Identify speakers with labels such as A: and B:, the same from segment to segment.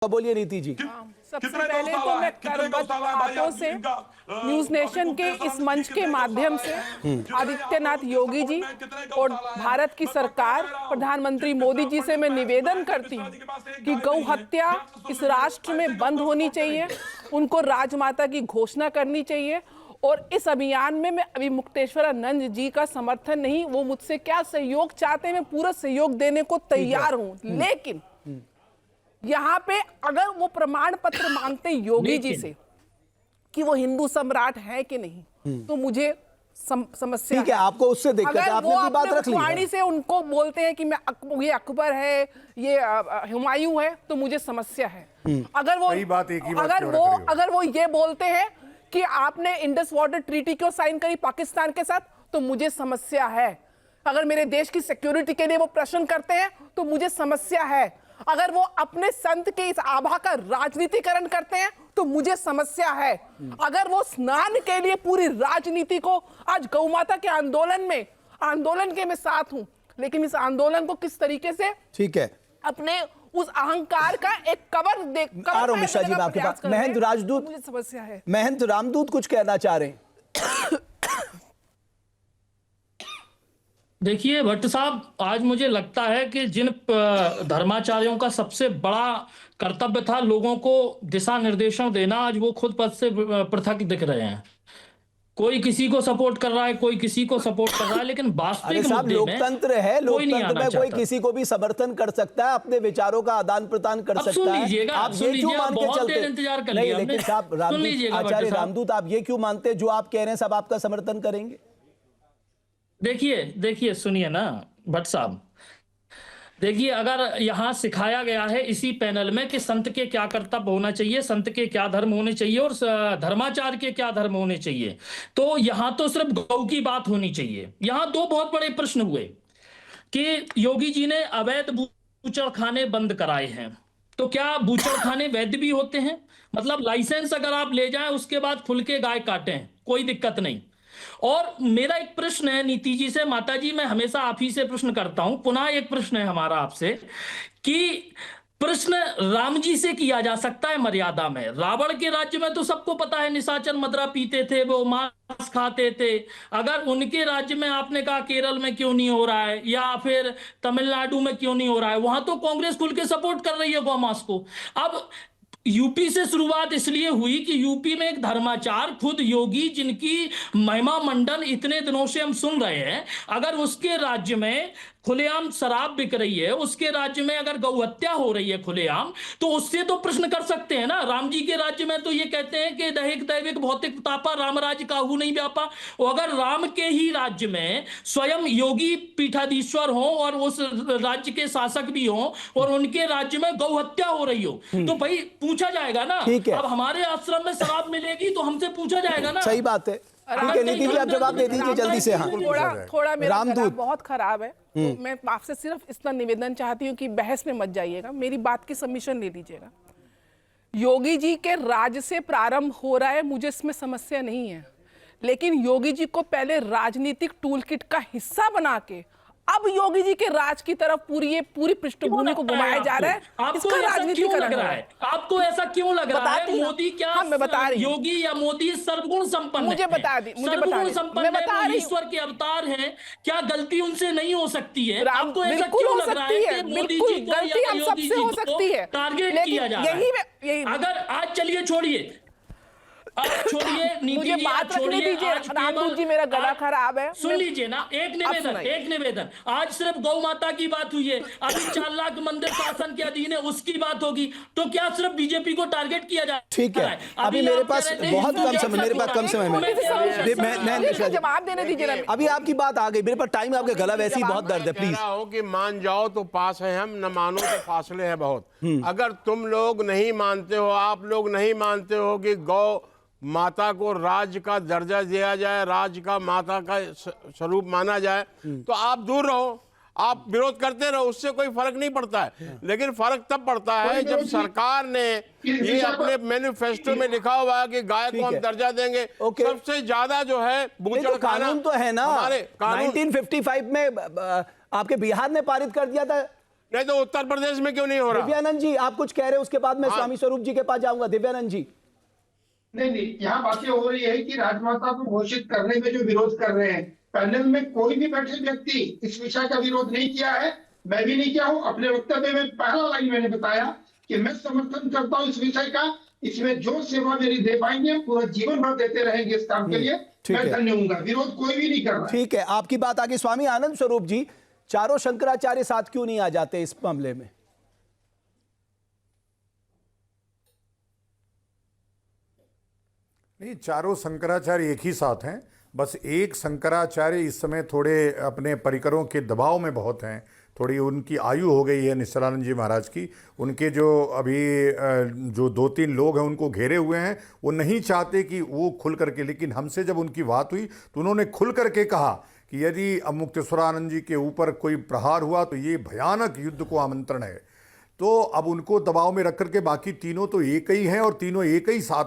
A: बोलिए नीति जी।
B: सबसे पहले तो मैं करबद्ध हाथों से न्यूज नेशन के इस मंच के माध्यम से आदित्यनाथ योगी जी और भारत की सरकार, प्रधानमंत्री मोदी जी से मैं निवेदन करती हूँ कि गौ हत्या इस राष्ट्र में बंद होनी चाहिए, उनको राजमाता की घोषणा करनी चाहिए। और इस अभियान में मैं अभी मुक्तेश्वरानंद जी का समर्थन नहीं, वो मुझसे क्या सहयोग चाहते हैं मैं पूरा सहयोग देने को तैयार हूँ, लेकिन यहाँ पे अगर वो प्रमाण पत्र मांगते योगी जी से कि वो हिंदू सम्राट है कि नहीं, तो मुझे समस्या
A: ठीक है। आपको उससे दिक्कत है, आपने अपनी बात रख ली।
B: वाणी से उनको बोलते हैं कि मैं ये अकबर है, ये हुमायूं है, तो मुझे समस्या है। अगर वो ये बोलते हैं कि आपने इंडस वाटर ट्रीटी क्यों साइन करी पाकिस्तान के साथ, तो मुझे समस्या है। अगर मेरे देश की सिक्योरिटी के लिए वो प्रश्न करते हैं तो मुझे समस्या है। अगर वो अपने संत के इस आभा का राजनीतिकरण करते हैं तो मुझे समस्या है। अगर वो स्नान के लिए पूरी राजनीति को आज गौ माता के आंदोलन के मैं साथ हूं, लेकिन इस आंदोलन को किस तरीके से
A: ठीक है
B: अपने उस अहंकार का एक कवर
A: मिश्रा जी आपके पास महंत राजदूत,
B: मुझे समस्या है।
A: महंत रामदूत कुछ कहना चाह रहे हैं।
C: देखिए भट्ट साहब, आज मुझे लगता है कि जिन धर्माचार्यों का सबसे बड़ा कर्तव्य था लोगों को दिशा निर्देशन देना, आज वो खुद पद से पृथक दिख रहे हैं। कोई किसी को सपोर्ट कर रहा है, कोई किसी को सपोर्ट कर रहा है, लेकिन वास्तविक मुद्दे में
A: लोकतंत्र है, लोकतंत्र में कोई किसी को भी समर्थन कर सकता है, अपने विचारों का आदान प्रदान कर सकता है। आप ये क्यों मान के चलते? नहीं, लेकिन साहब आचार्य रामदूत, आप ये क्यों मानते जो आप कह रहे हैं सब आपका समर्थन करेंगे?
C: देखिए सुनिए ना भट्ट साहब, देखिए अगर यहाँ सिखाया गया है इसी पैनल में कि संत के क्या कर्तव्य होना चाहिए, संत के क्या धर्म होने चाहिए और धर्माचार्य के क्या धर्म होने चाहिए, तो यहाँ तो सिर्फ गौ की बात होनी चाहिए। यहाँ दो बहुत बड़े प्रश्न हुए कि योगी जी ने अवैध बूचड़खाने बंद कराए हैं, तो क्या बूचड़खाने वैध भी होते हैं? मतलब लाइसेंस अगर आप ले जाएं उसके बाद खुल के गाय काटें, कोई दिक्कत नहीं। और मेरा एक प्रश्न है नीति जी से, माता जी मैं हमेशा आप ही से प्रश्न करता हूं, पुनः एक प्रश्न है हमारा आपसे कि प्रश्न राम जी से किया जा सकता है मर्यादा में। रावण के राज्य में तो सबको पता है निशाचर मदिरा पीते थे, वो मांस खाते थे। अगर उनके राज्य में आपने कहा केरल में क्यों नहीं हो रहा है या फिर तमिलनाडु में क्यों नहीं हो रहा है, वहां तो कांग्रेस खुल के सपोर्ट कर रही है गौमांस को। अब यूपी से शुरुआत इसलिए हुई कि यूपी में एक धर्माचार्य खुद योगी, जिनकी महिमा मंडन इतने दिनों से हम सुन रहे हैं, अगर उसके राज्य में खुलेआम शराब बिक रही है, उसके राज्य में अगर गौ हत्या हो रही है खुलेआम, तो उससे तो प्रश्न कर सकते हैं ना। राम जी के राज्य में तो ये कहते हैं कि दैहिक दैविक भौतिक तापा राम राज्य काहू नहीं व्यापा। और अगर राम के ही राज्य में स्वयं योगी पीठाधीश्वर हो और उस राज्य के शासक भी हो और उनके राज्य में गौ हत्या हो रही हो, तो भाई पूछा जाएगा ना। अब हमारे आश्रम में शराब मिलेगी तो हमसे पूछा जाएगा ना।
A: सही बात है। ठीक है नीति जी, आप जवाब दे दीजिए जल्दी से। हाँ,
B: थोड़ा मेरा गला बहुत खराब है, तो मैं आपसे सिर्फ इतना निवेदन चाहती हूँ कि बहस में मत जाइएगा, मेरी बात की सबमिशन ले लीजिएगा। योगी जी के राज से प्रारंभ हो रहा है, मुझे इसमें समस्या नहीं है, लेकिन योगी जी को पहले राजनीतिक टूल किट का हिस्सा बना के अब योगी जी के राज की तरफ पूरी पृष्ठभूमि को घुमाया जा रहा है।
C: आपको राजनीतिकरण लग रहा है? आपको ऐसा क्यों लग रहा है? मोदी क्या,
B: मैं बता रही हूँ,
C: योगी या मोदी सर्वगुण संपन्न
B: मुझे बता दी,
C: सर्वगुण संपन्न है, ईश्वर के अवतार हैं, क्या गलती उनसे नहीं हो सकती है? आपको ऐसा क्यों लग रहा है कि मोदी जी को या योगी जी को टारगेट किया जा रहा है? अगर आज चलिए छोड़िए
B: मुझे बात रखने दीजिए। रामदूत जी, मेरा गला खराब है,
C: सुन लीजिए ना। एक निवेदन, आज सिर्फ गौ माता की बात हुई है, अभी 4 लाख मंदिर शासन के अधीन है उसकी बात होगी, तो क्या सिर्फ बीजेपी को टारगेट किया जाए?
A: ठीक है, अभी मेरे पास बहुत कम समय, मेरे पास कम समय में
B: जवाब देने दीजिए।
A: अभी आपकी बात आ गई, मेरे पास टाइम, आपके गला वैसे ही बहुत दर्द है। प्लीज
D: कि मान जाओ तो पास है हम, न मानो तो फासले है बहुत। अगर तुम लोग नहीं मानते हो, आप लोग नहीं मानते हो कि गौ माता को राज्य का दर्जा दिया जाए, राज्य का माता का स्वरूप माना जाए, तो आप दूर रहो, आप विरोध करते रहो, उससे कोई फर्क नहीं पड़ता है। लेकिन फर्क तब पड़ता है जब सरकार ने ये अपने मैनिफेस्टो में लिखा हुआ है कि गाय को हम दर्जा देंगे। सबसे ज्यादा जो है बूचड़खाना
A: कानून तो है ना, 1955 में आपके बिहार ने पारित कर दिया था
D: नहीं तो उत्तर प्रदेश में क्यों नहीं हो रहा?
A: दिव्यानंद जी आप कुछ कह रहे हैं, उसके बाद मैं स्वामी स्वरूप जी के पास जाऊंगा। दिव्यानंद जी।
E: नहीं, यहाँ बातें हो रही है कि राजमाता को घोषित करने में जो विरोध कर रहे हैं, पैनल में कोई भी बैठे व्यक्ति इस विषय का विरोध नहीं किया है, मैं भी नहीं किया हूँ। अपने वक्तव्य में पहला लाइन मैंने बताया कि मैं समर्थन करता हूँ इस विषय का, इसमें जो सेवा मेरी दे पाएंगे पूरा जीवन भर देते रहेंगे इस काम के लिए, मैं धन्य हूँगा। विरोध कोई भी नहीं कर रहा।
A: ठीक है, आपकी बात आगे। स्वामी आनंद स्वरूप जी, चारों शंकराचार्य साथ क्यों नहीं आ जाते इस मामले में?
F: नहीं, चारों शंकराचार्य एक ही साथ हैं। बस एक शंकराचार्य इस समय थोड़े अपने परिकरों के दबाव में बहुत हैं, थोड़ी उनकी आयु हो गई है निश्चलानंद जी महाराज की। उनके जो अभी जो 2-3 लोग हैं उनको घेरे हुए हैं, वो नहीं चाहते कि वो खुल करके, लेकिन हमसे जब उनकी बात हुई तो उन्होंने खुल करके कहा कि यदि मुक्तेश्वरानंद जी के ऊपर कोई प्रहार हुआ तो ये भयानक युद्ध को आमंत्रण है। तो अब उनको दबाव में रख करके बाकी तीनों तो एक ही हैं और तीनों एक ही साथ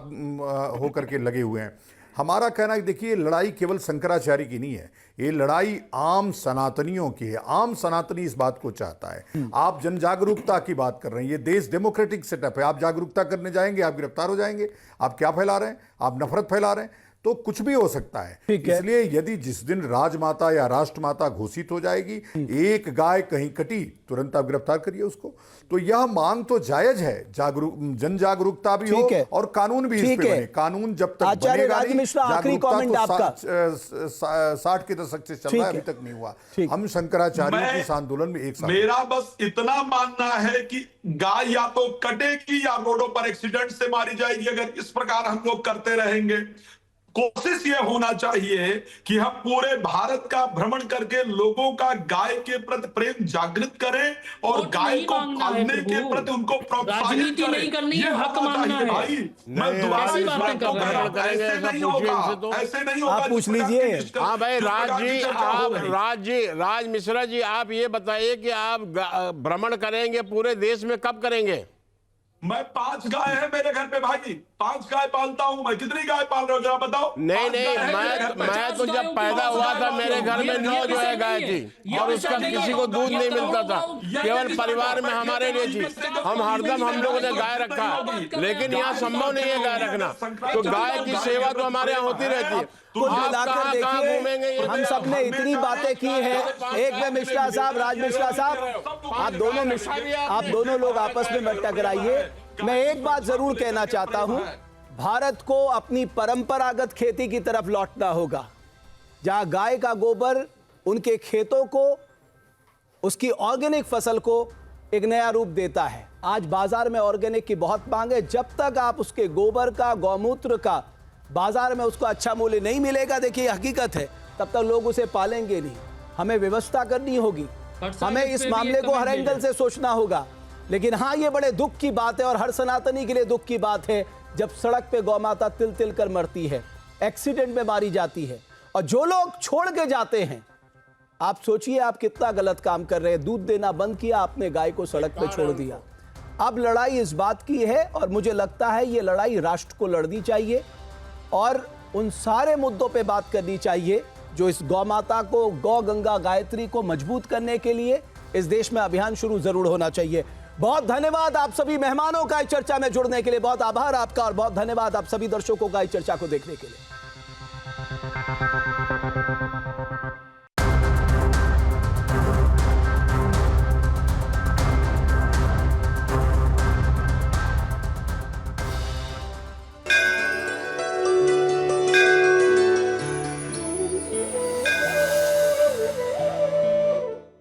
F: होकर के लगे हुए हैं। हमारा कहना है, देखिए लड़ाई केवल शंकराचार्य की नहीं है, ये लड़ाई आम सनातनियों की है। आम सनातनी इस बात को चाहता है। आप जन जागरूकता की बात कर रहे हैं, ये देश डेमोक्रेटिक सेटअप है। आप जागरूकता करने जाएंगे, आप गिरफ्तार हो जाएंगे। आप क्या फैला रहे हैं? आप नफरत फैला रहे हैं। तो कुछ भी हो सकता है। इसलिए यदि जिस दिन राजमाता या राष्ट्रमाता घोषित हो जाएगी, एक गाय कहीं कटी, तुरंत आप गिरफ्तार करिए उसको। तो यह मांग तो जायज है, जन जागरूकता भी हो और कानून भी इस पे बने। कानून जब तक बनेगा नहीं, जागरूकता तो 60 के दशक से चल रहा है, अभी तक नहीं हुआ। हम शंकराचार्य के इस आंदोलन में एक साथ।
G: मेरा बस इतना मानना है कि गाय या तो कटेगी या रोडों पर एक्सीडेंट से मारी जाएगी। अगर इस प्रकार हम लोग करते रहेंगे, कोशिश ये होना चाहिए कि हम पूरे भारत का भ्रमण करके लोगों का गाय के प्रति प्रेम जागृत करें और गाय को पालने के प्रति उनको प्रोत्साहित करें। ये हक मांगना है भाई। मैं दोबारा इस बात को कह रहा हूं, ऐसे नहीं होगा, ऐसे नहीं होगा।
A: आप पूछ लीजिए।
D: हाँ भाई, राज मिश्रा जी, आप ये बताइए कि आप भ्रमण करेंगे पूरे देश में, कब करेंगे?
G: मैं 5 गाय है मेरे घर पे भाई, 5 गाय पालता हूँ मैं। कितनी गाय पाल रहे हो जरा बताओ?
D: नहीं, मैं तो जब पैदा हुआ था मेरे घर में 9 जो है गाय थी और उसका किसी को दूध नहीं मिलता था, केवल परिवार में हमारे लिए थी। हम हरदम हम लोगों ने गाय रखा, लेकिन यहाँ संभव नहीं है गाय रखना। तो गाय की सेवा तो हमारे यहाँ होती रहती है।
A: देखिए, हम सबने इतनी बातें की है। एक में मिश्रा साहब, राज मिश्रा साहब, आप दोनों लोग आपस में मत टकराइए। मैं एक बात जरूर कहना चाहता हूं, भारत को अपनी परंपरागत खेती की तरफ लौटना होगा, जहां गाय का गोबर उनके खेतों को, उसकी ऑर्गेनिक फसल को एक नया रूप देता है। आज बाजार में ऑर्गेनिक की बहुत मांग है। जब तक आप उसके गोबर का, गौमूत्र का बाजार में उसको अच्छा मूल्य नहीं मिलेगा, देखिए हकीकत है, तब तक लोग उसे पालेंगे नहीं। हमें व्यवस्था करनी होगी, हमें इस मामले को हर एंगल से सोचना होगा। लेकिन हाँ, ये बड़े दुख की बात है और हर सनातनी के लिए दुख की बात है जब सड़क पे गौमाता तिल तिल कर मरती है, एक्सीडेंट में मारी जाती है। और जो लोग छोड़ के जाते हैं, आप सोचिए आप कितना गलत काम कर रहे हैं। दूध देना बंद किया आपने, गाय को सड़क पे छोड़ दिया। अब लड़ाई इस बात की है और मुझे लगता है ये लड़ाई राष्ट्र को लड़नी चाहिए और उन सारे मुद्दों पे बात करनी चाहिए जो इस गौमाता को, गौ गंगा गायत्री को मजबूत करने के लिए इस देश में अभियान शुरू जरूर होना चाहिए। बहुत धन्यवाद आप सभी मेहमानों का इस चर्चा में जुड़ने के लिए। बहुत आभार आपका और बहुत धन्यवाद आप सभी दर्शकों का इस चर्चा को देखने के लिए।